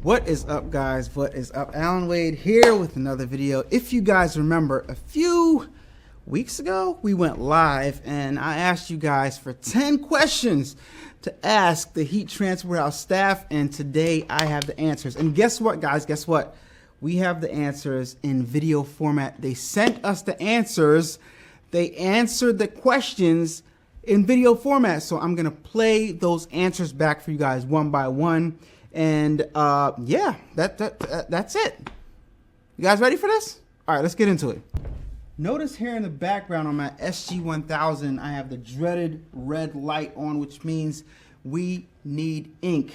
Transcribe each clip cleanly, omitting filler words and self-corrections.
What is up, guys? What is up? Alan Wade here with another video. If you guys remember, a few weeks ago we went live and I asked you guys for 10 questions to ask the Heat Transfer Warehouse staff, and today I have the answers. And guess what, guys? Guess what? We have the answers in video format. They sent us the answers. They answered the questions in video format. So I'm gonna play those answers back for you guys one by one. And yeah, that's it. You guys ready for this? All right, let's get into it. Notice here in the background on my SG-1000, I have the dreaded red light on, which means we need ink.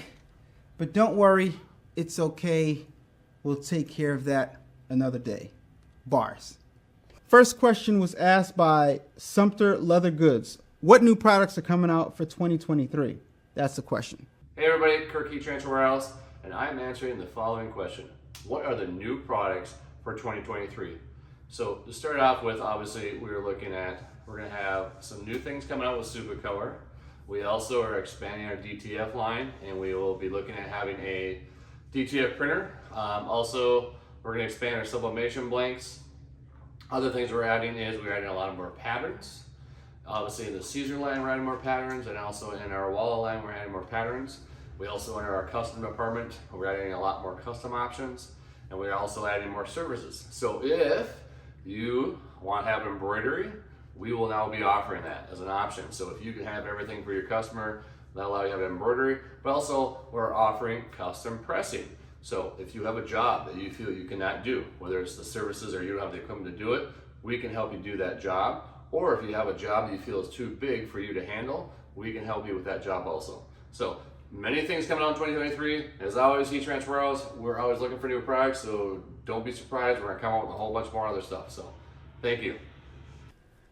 But don't worry, it's okay. We'll take care of that another day. Bars. First question was asked by Sumter Leather Goods. What new products are coming out for 2023? That's the question. Hey everybody, Kirk Heat Transfer Warehouse, and I'm answering the following question. What are the new products for 2023? So to start off with, obviously we're gonna have some new things coming out with Supercolor. We also are expanding our DTF line, and we will be looking at having a DTF printer. Also, we're gonna expand our sublimation blanks. Other things we're adding is we're adding a lot more patterns. Obviously in the Caesar line we're adding more patterns, and also in our Walla line we're adding more patterns. We also in our custom department we're adding a lot more custom options, and we're also adding more services. So if you want to have embroidery, we will now be offering that as an option. So if you can have everything for your customer, that'll allow you to have embroidery, but also we're offering custom pressing. So if you have a job that you feel you cannot do, whether it's the services or you don't have the equipment to do it, we can help you do that job. Or if you have a job that you feel is too big for you to handle, we can help you with that job also. So many things coming out in 2023. As always, Heat Transfer Warehouse, we're always looking for new products, so don't be surprised. We're gonna come out with a whole bunch more other stuff. So thank you.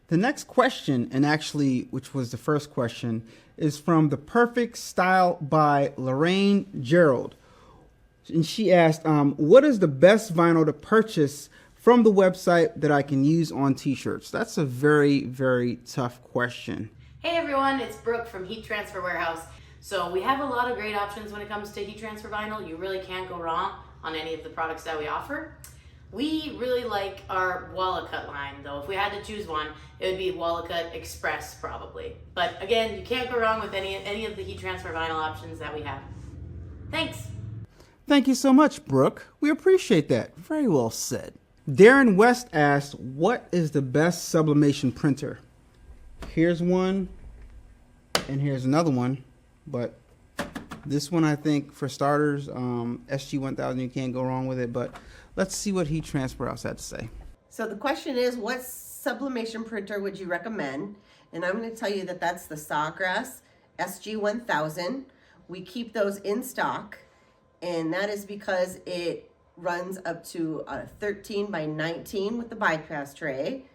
The next question, and actually, which was the first question, is from The Perfect Style by Lorraine Gerald. And she asked, what is the best vinyl to purchase from the website that I can use on t-shirts? That's a very, very tough question. Hey everyone, it's Brooke from Heat Transfer Warehouse. So we have a lot of great options when it comes to heat transfer vinyl. You really can't go wrong on any of the products that we offer. We really like our Walla Cut line though. If we had to choose one, it would be Walla Cut Express probably. But again, you can't go wrong with any of the heat transfer vinyl options that we have. Thanks. Thank you so much, Brooke. We appreciate that. Very well said. Darren West asked, what is the best sublimation printer? Here's one, and here's another one, but this one I think for starters, SG-1000, you can't go wrong with it, but let's see what Heat Transfer Warehouse had to say. So the question is, what sublimation printer would you recommend? And I'm going to tell you that that's the Sawgrass SG-1000. We keep those in stock, and that is because it runs up to 13 by 19 with the bypass tray,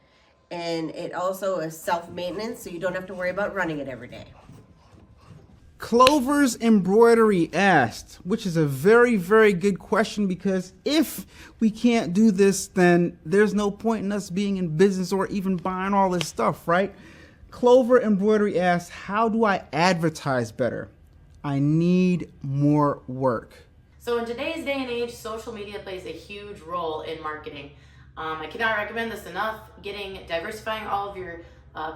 and it also is self-maintenance, so you don't have to worry about running it every day. Clover's Embroidery asked, which is a very, very good question, because if we can't do this, then there's no point in us being in business or even buying all this stuff, right? Clover Embroidery asked, how do I advertise better? I need more work. So in today's day and age, social media plays a huge role in marketing. I cannot recommend this enough. Diversifying all of your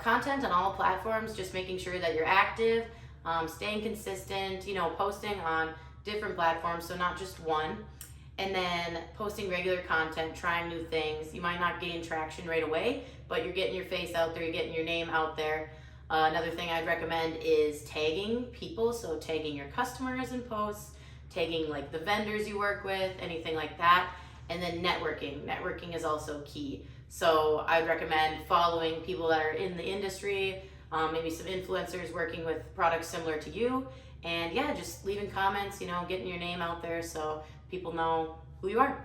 content on all platforms, just making sure that you're active, staying consistent, posting on different platforms, so not just one. And then posting regular content, trying new things. You might not gain traction right away, but you're getting your face out there, you're getting your name out there. Another thing I'd recommend is tagging people, so tagging your customers in posts, tagging like the vendors you work with, anything like that. And then networking. Networking is also key. So I'd recommend following people that are in the industry, maybe some influencers working with products similar to you. And yeah, just leaving comments, getting your name out there so people know who you are.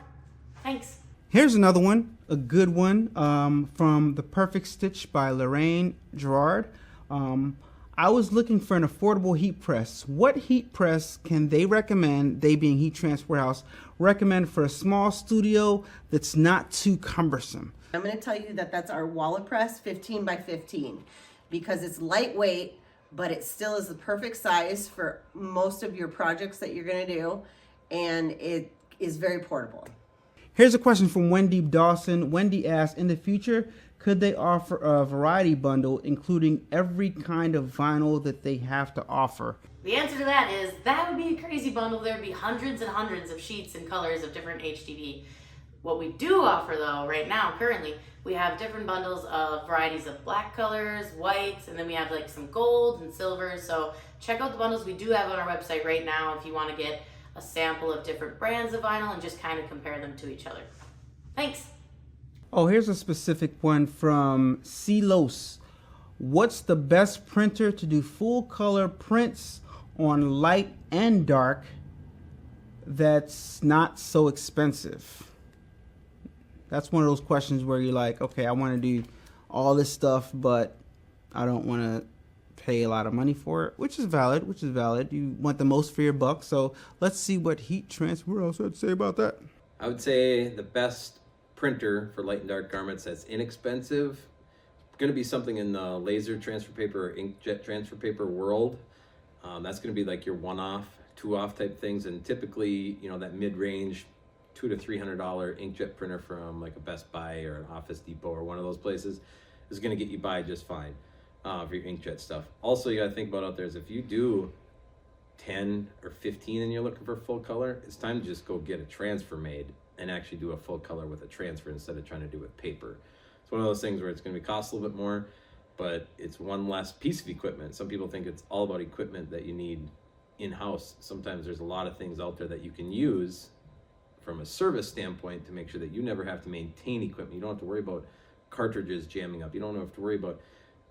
Thanks. Here's another one, a good one, from The Perfect Stitch by Lorraine Gerard. I was looking for an affordable heat press. What heat press can they recommend, they being Heat Transfer Warehouse, recommend for a small studio that's not too cumbersome? I'm going to tell you that that's our Walla Press 15 by 15 because it's lightweight, but it still is the perfect size for most of your projects that you're gonna do, and it is very portable. Here's a question from Wendy Dawson. Wendy asks, in the future, could they offer a variety bundle including every kind of vinyl that they have to offer? The answer to that is that would be a crazy bundle. There'd be hundreds and hundreds of sheets and colors of different HDD. What we do offer though, right now, currently, we have different bundles of varieties of black colors, whites, and then we have like some gold and silver. So check out the bundles we do have on our website right now if you want to get a sample of different brands of vinyl and just kind of compare them to each other. Thanks. Oh, here's a specific one from Silos. What's the best printer to do full color prints on light and dark that's not so expensive? That's one of those questions where you're like, okay, I want to do all this stuff, but I don't want to pay a lot of money for it, which is valid, You want the most for your buck. So let's see what heat transfer else had to say about that. I would say the best printer for light and dark garments that's inexpensive, going to be something in the laser transfer paper or inkjet transfer paper world. That's going to be like your one-off, two-off type things, and typically, you know, that mid-range $200 to $300 inkjet printer from like a Best Buy or an Office Depot or one of those places is going to get you by just fine for your inkjet stuff. Also, you got to think about out there is if you do 10 or 15 and you're looking for full color, it's time to just go get a transfer made and actually do a full color with a transfer instead of trying to do it with paper. It's one of those things where it's going to cost a little bit more, but it's one less piece of equipment. Some people think it's all about equipment that you need in-house. Sometimes there's a lot of things out there that you can use from a service standpoint to make sure that you never have to maintain equipment. You don't have to worry about cartridges jamming up. You don't have to worry about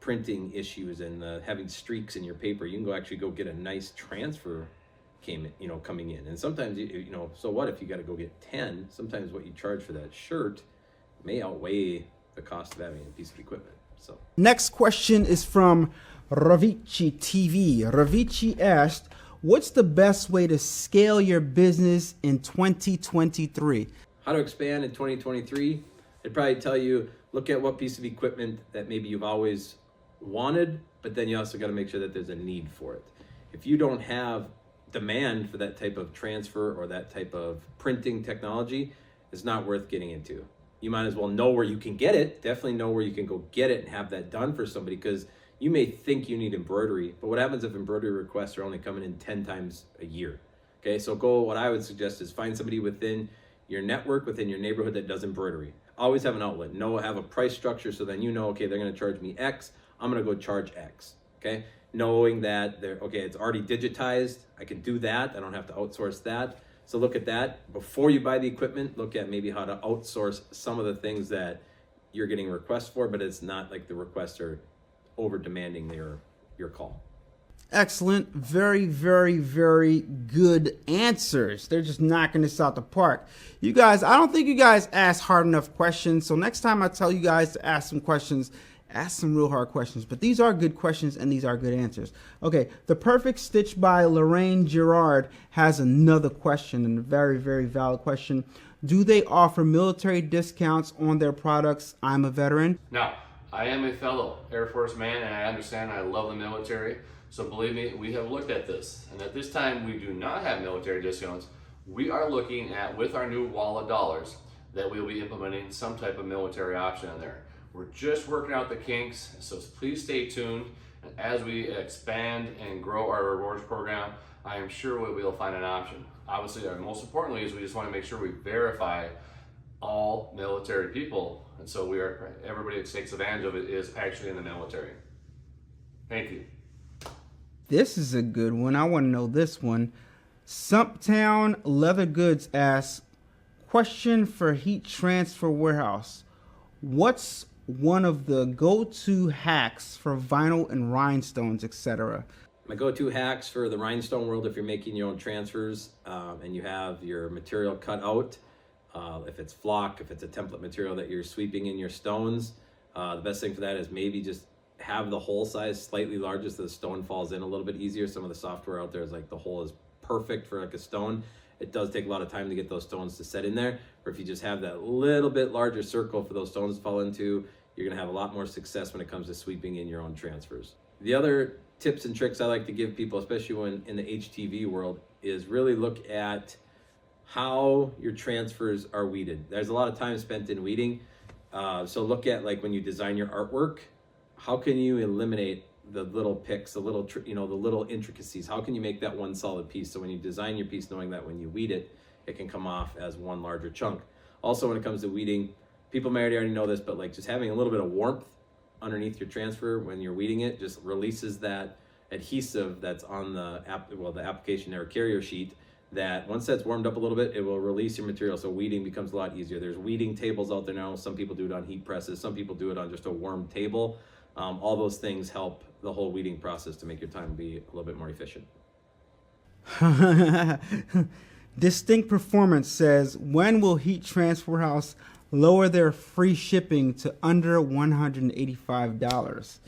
printing issues and having streaks in your paper. You can actually go get a nice transfer coming in. And sometimes, so what if you got to go get 10? Sometimes what you charge for that shirt may outweigh the cost of having a piece of equipment. So next question is from Ravici TV. Ravici asked, what's the best way to scale your business in 2023? How to expand in 2023? I'd probably tell you, look at what piece of equipment that maybe you've always wanted, but then you also got to make sure that there's a need for it. If you don't have demand for that type of transfer or that type of printing technology, it's not worth getting into. You might as well know where you can get it. Definitely know where you can go get it and have that done for somebody, because you may think you need embroidery, but what happens if embroidery requests are only coming in 10 times a year? Okay, so what I would suggest is find somebody within your network, within your neighborhood that does embroidery. Always have an outlet. Have a price structure so then you know, okay, they're going to charge me X. I'm going to go charge X. Okay, knowing that it's already digitized. I can do that. I don't have to outsource that. So look at that. Before you buy the equipment, look at maybe how to outsource some of the things that you're getting requests for, but it's not like the requests are over demanding your call. Excellent. Very, very, very good answers. They're just knocking this out the park. You guys, I don't think you guys ask hard enough questions. So next time I tell you guys to ask some questions, ask some real hard questions. But these are good questions and these are good answers. Okay, The Perfect Stitch by Lorraine Girard has another question, and a very, very valid question. Do they offer military discounts on their products? I'm a veteran. Now, I am a fellow Air Force man, and I understand I love the military. So believe me, we have looked at this. And at this time, we do not have military discounts. We are looking at, with our new wall of dollars, that we'll be implementing some type of military option in there. We're just working out the kinks, so please stay tuned. And as we expand and grow our rewards program, I am sure we'll be able to find an option. Obviously, most importantly is we just want to make sure we verify all military people. And so everybody that takes advantage of it is actually in the military. Thank you. This is a good one. I want to know this one. Sumptown Leather Goods asks, question for heat transfer warehouse. What's one of the go-to hacks for vinyl and rhinestones, etc.? My go-to hacks for the rhinestone world, if you're making your own transfers and you have your material cut out, if it's flock, if it's a template material that you're sweeping in your stones, the best thing for that is maybe just have the hole size slightly larger so the stone falls in a little bit easier. Some of the software out there is like the hole is perfect for like a stone. It does take a lot of time to get those stones to set in there. Or if you just have that little bit larger circle for those stones to fall into, you're gonna have a lot more success when it comes to sweeping in your own transfers. The other tips and tricks I like to give people, especially when in the HTV world, is really look at how your transfers are weeded. There's a lot of time spent in weeding. So look at, like, when you design your artwork, how can you eliminate the little picks, the little, the little intricacies? How can you make that one solid piece? So when you design your piece, knowing that when you weed it, it can come off as one larger chunk. Also, when it comes to weeding, people may already know this, but like just having a little bit of warmth underneath your transfer when you're weeding it just releases that adhesive that's on the application or carrier sheet, that once that's warmed up a little bit, it will release your material. So weeding becomes a lot easier. There's weeding tables out there now. Some people do it on heat presses. Some people do it on just a warm table. All those things help the whole weeding process to make your time be a little bit more efficient. Distinct Performance says, when will Heat Transfer House lower their free shipping to under $185?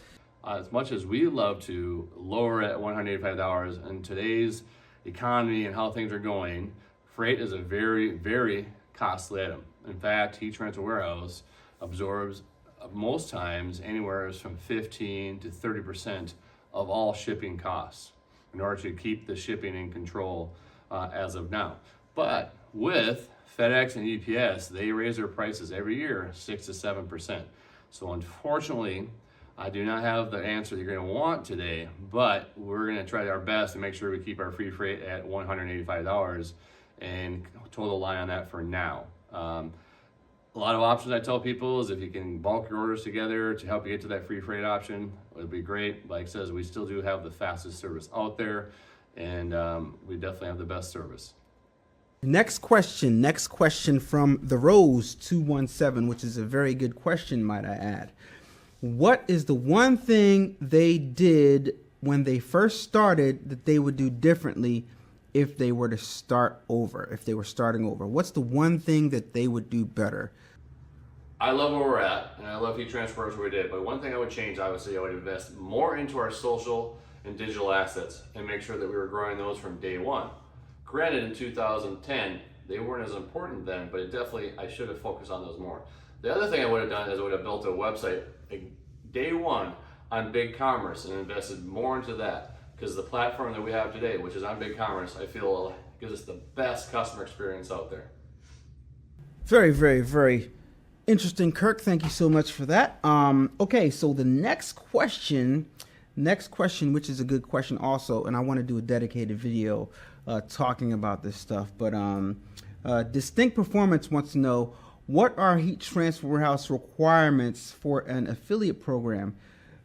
As much as we love to lower it at $185 in today's economy and how things are going, freight is a very, very costly item. In fact, Heat Transfer Warehouse absorbs most times anywhere from 15 to 30% of all shipping costs in order to keep the shipping in control as of now. But with FedEx and UPS, they raise their prices every year 6 to 7%. So unfortunately, I do not have the answer that you're going to want today, but we're going to try our best to make sure we keep our free freight at $185 and toe the line on that for now. A lot of options I tell people is if you can bulk your orders together to help you get to that free freight option, it would be great. Like I says, we still do have the fastest service out there, and we definitely have the best service. Next question from the Rose 217, which is a very good question, might I add. What is the one thing they did when they first started that they would do differently if they were to start over, if they were starting over? What's the one thing that they would do better? I love where we're at, and I love Heat Transfers where we did, but one thing I would change, obviously, I would invest more into our social and digital assets and make sure that we were growing those from day one. Granted, in 2010, they weren't as important then, but I should have focused on those more. The other thing I would have done is I would have built a website day one on BigCommerce and invested more into that, because the platform that we have today, which is on BigCommerce, I feel gives us the best customer experience out there. Very, very, very interesting, Kirk. Thank you so much for that. Okay, so the next question, which is a good question also, and I want to do a dedicated video talking about this stuff, but Distinct Performance wants to know, what are Heat Transfer Warehouse requirements for an affiliate program?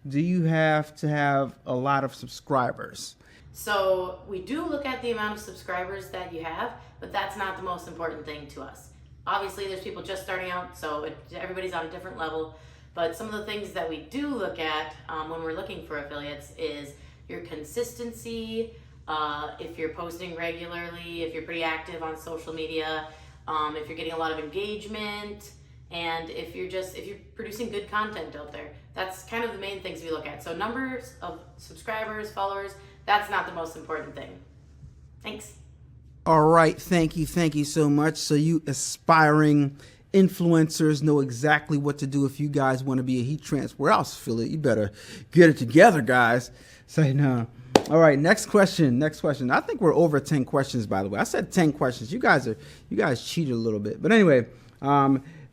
Do you have to have a lot of subscribers? So we do look at the amount of subscribers that you have, but that's not the most important thing to us. Obviously, there's people just starting out, so everybody's on a different level. But some of the things that we do look at when we're looking for affiliates is your consistency, if you're posting regularly, if you're pretty active on social media, if you're getting a lot of engagement, and if you're producing good content out there. That's kind of the main things we look at. So numbers of subscribers, followers, that's not the most important thing. Thanks. All right, thank you so much. So you aspiring influencers know exactly what to do if you guys want to be a Heat Transfer Warehouse affiliate. You better get it together, guys. Say no. All right, next question. I think we're over 10 questions, by the way. I said 10 questions. You guys cheated a little bit. But anyway,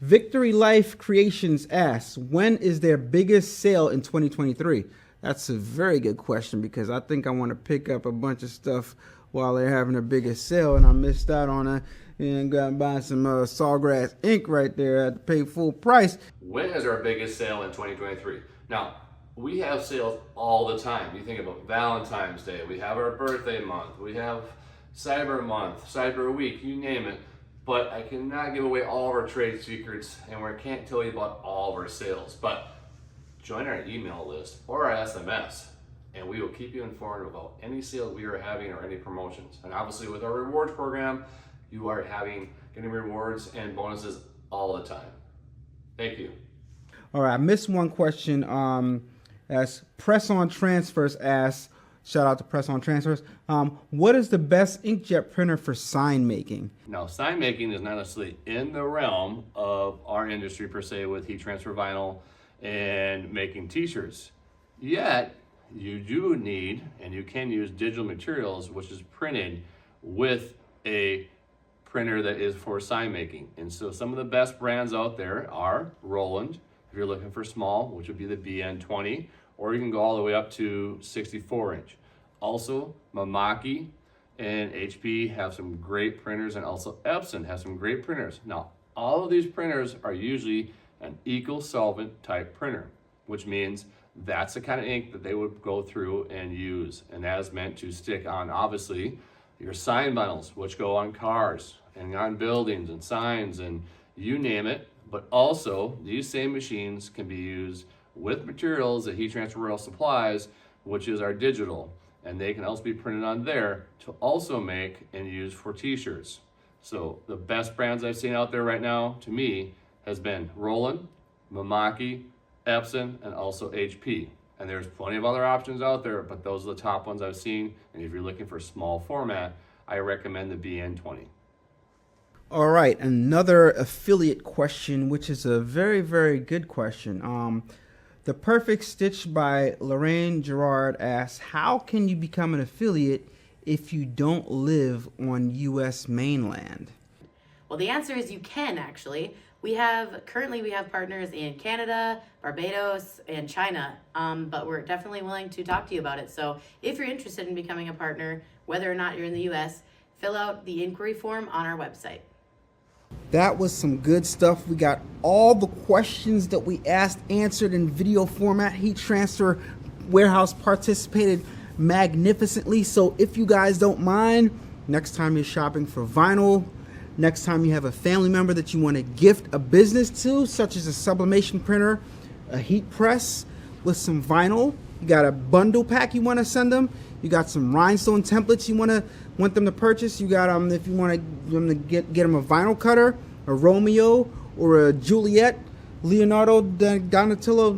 Victory Life Creations asks, when is their biggest sale in 2023? That's a very good question, because I think I want to pick up a bunch of stuff while they're having their biggest sale, and I missed out on it and got buying some Sawgrass ink right there. I had to pay full price. When is our biggest sale in 2023? Now, we have sales all the time. You think about Valentine's Day, we have our birthday month, we have Cyber Month, Cyber Week, you name it. But I cannot give away all of our trade secrets, and we can't tell you about all of our sales. But join our email list or our SMS, and we will keep you informed about any sales we are having or any promotions. And obviously with our rewards program, you are getting rewards and bonuses all the time. Thank you. All right, I missed one question. As Press On Transfers asks, shout out to Press On Transfers, what is the best inkjet printer for sign making? Now, sign making is not necessarily in the realm of our industry per se with heat transfer vinyl and making t-shirts. Yet, you do need, and you can use digital materials, which is printed with a printer that is for sign making. And so some of the best brands out there are Roland, if you're looking for small, which would be the BN20, or you can go all the way up to 64-inch. Also, Mamaki and HP have some great printers, and also Epson has some great printers. Now, all of these printers are usually an eco-solvent type printer, which means that's the kind of ink that they would go through and use. And that is meant to stick on, obviously, your sign vinyls, which go on cars and on buildings and signs and you name it. But also, these same machines can be used with materials that Heat Transfer Warehouse supplies, which is our digital. And they can also be printed on there to also make and use for t-shirts. So the best brands I've seen out there right now, to me, has been Roland, Mamaki, Epson, and also HP. And there's plenty of other options out there, but those are the top ones I've seen. And if you're looking for small format, I recommend the BN20. All right, another affiliate question, which is a very, very good question. The Perfect Stitch by Lorraine Gerard asks, how can you become an affiliate if you don't live on U.S. mainland? Well, the answer is you can actually. Currently we have partners in Canada, Barbados, and China, but we're definitely willing to talk to you about it. So if you're interested in becoming a partner, whether or not you're in the U.S., fill out the inquiry form on our website. That was some good stuff. We got all the questions that we asked answered in video format. Heat Transfer Warehouse participated magnificently. So if you guys don't mind, next time you're shopping for vinyl, next time you have a family member that you want to gift a business to, such as a sublimation printer, a heat press with some vinyl, you got a bundle pack you want to send them, you got some rhinestone templates you want them to purchase, you got if you want them to get them a vinyl cutter, a Romeo or a Juliet, Leonardo, Donatello,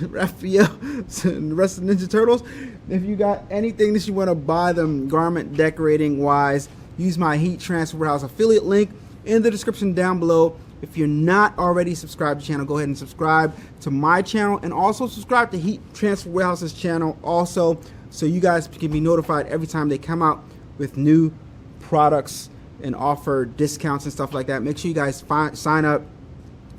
Raphael, and the rest of the Ninja Turtles. If you got anything that you want to buy them garment decorating wise, use my Heat Transfer Warehouse affiliate link in the description down below. If you're not already subscribed to the channel, go ahead and subscribe to my channel, and also subscribe to Heat Transfer Warehouse's channel also, so you guys can be notified every time they come out with new products and offer discounts and stuff like that. Make sure you guys sign up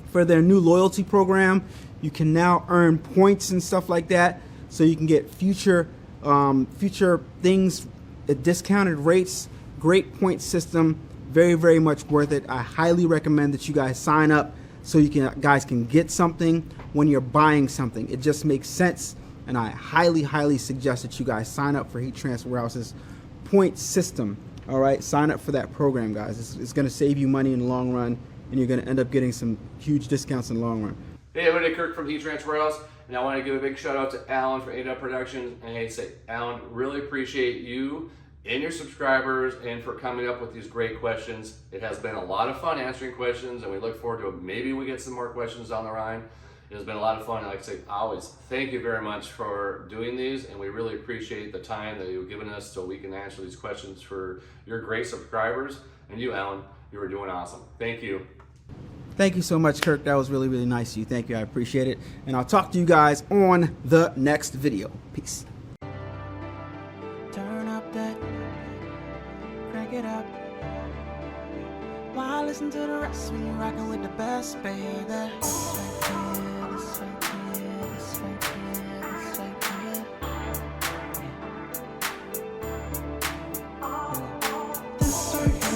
for their new loyalty program. You can now earn points and stuff like that, so you can get future things at discounted rates. Great point system, very, very much worth it. I highly recommend that you guys sign up so you guys can get something when you're buying something. It just makes sense, and I highly, highly suggest that you guys sign up for Heat Transfer Warehouse's point system. All right, sign up for that program, guys. It's going to save you money in the long run, and you're going to end up getting some huge discounts in the long run. Hey everybody, Kirk from Heat Transfer Warehouse, and I want to give a big shout out to Alan for A-Dubb Productions. And hey, say, Alan, really appreciate you and your subscribers and for coming up with these great questions. It has been a lot of fun answering questions, and we look forward to maybe we get some more questions down the line. It has been a lot of fun. Like I say, always thank you very much for doing these, and we really appreciate the time that you've given us so we can answer these questions for your great subscribers. And you, Alan, you were doing awesome. Thank you. Thank you so much, Kirk. That was really, really nice of you. Thank you. I appreciate it. And I'll talk to you guys on the next video. Peace. Turn up that, crank it up. Why listen to the rest when you're rocking with the best, baby? This right here, this right